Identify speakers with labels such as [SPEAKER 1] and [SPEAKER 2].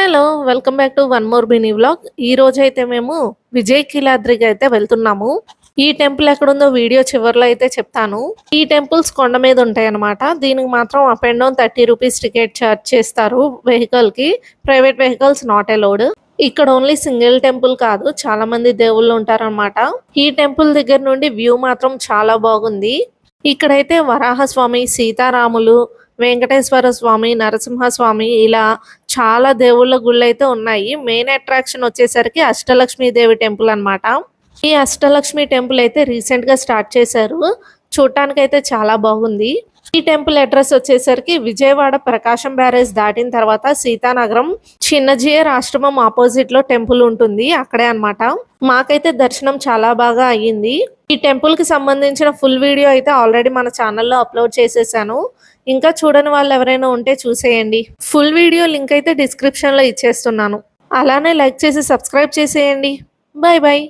[SPEAKER 1] Hello! Welcome back to one more mini vlog. ఈ రోజైతే మేము విజయకిలాద్రికి అయితే వెళ్తున్నాము. ఈ టెంపుల్ ఎక్కడుందో వీడియో చివర్లో అయితే చెప్తాను. ఈ టెంపుల్స్ కొండ మీద ఉంటాయన్నమాట. దీనికి మాత్రం up and down 30 rupees ticket charge చేస్తారు వెహికల్‌కి. Private vehicles not allowed. ఇక్కడ ఓన్లీ సింగిల్ టెంపుల్ కాదు, చాలా మంది దేవుళ్ళు ఉంటారన్నమాట. ఈ టెంపుల్ దగ్గర నుండి వ్యూ మాత్రం చాలా బాగుంది. ఇక్కడైతే వరాహస్వామి, సీతారాములు, వెంకటేశ్వర స్వామి, నరసింహస్వామి ఇలా చాలా దేవుళ్ళ గుళ్ళైతే ఉన్నాయి. మెయిన్ అట్రాక్షన్ వచ్చేసరికి అష్టలక్ష్మి దేవి టెంపుల్ అన్నమాట. ఈ అష్టలక్ష్మి టెంపుల్ అయితే రీసెంట్ గా స్టార్ట్ చేశారు. చూడటానికైతే చాలా బాగుంది. ఈ టెంపుల్ అడ్రస్ వచ్చేసరికి విజయవాడ ప్రకాశం బ్యారేజ్ దాటిన తర్వాత సీతానగరం చిన్నజీయర్ ఆశ్రమం ఆపోజిట్ లో టెంపుల్ ఉంటుంది, అక్కడే అన్నమాట. మాకైతే దర్శనం చాలా బాగా అయ్యింది. ఈ టెంపుల్ కి సంబంధించిన ఫుల్ వీడియో అయితే ఆల్రెడీ మన ఛానల్లో అప్లోడ్ చేసేసాను. ఇంకా చూడని వాళ్ళు ఎవరైనా ఉంటే చూసేయండి. ఫుల్ వీడియో లింక్ అయితే డిస్క్రిప్షన్ లో ఇచ్చేస్తున్నాను. అలానే లైక్ చేసి సబ్స్క్రైబ్ చేసేయండి. Bye bye.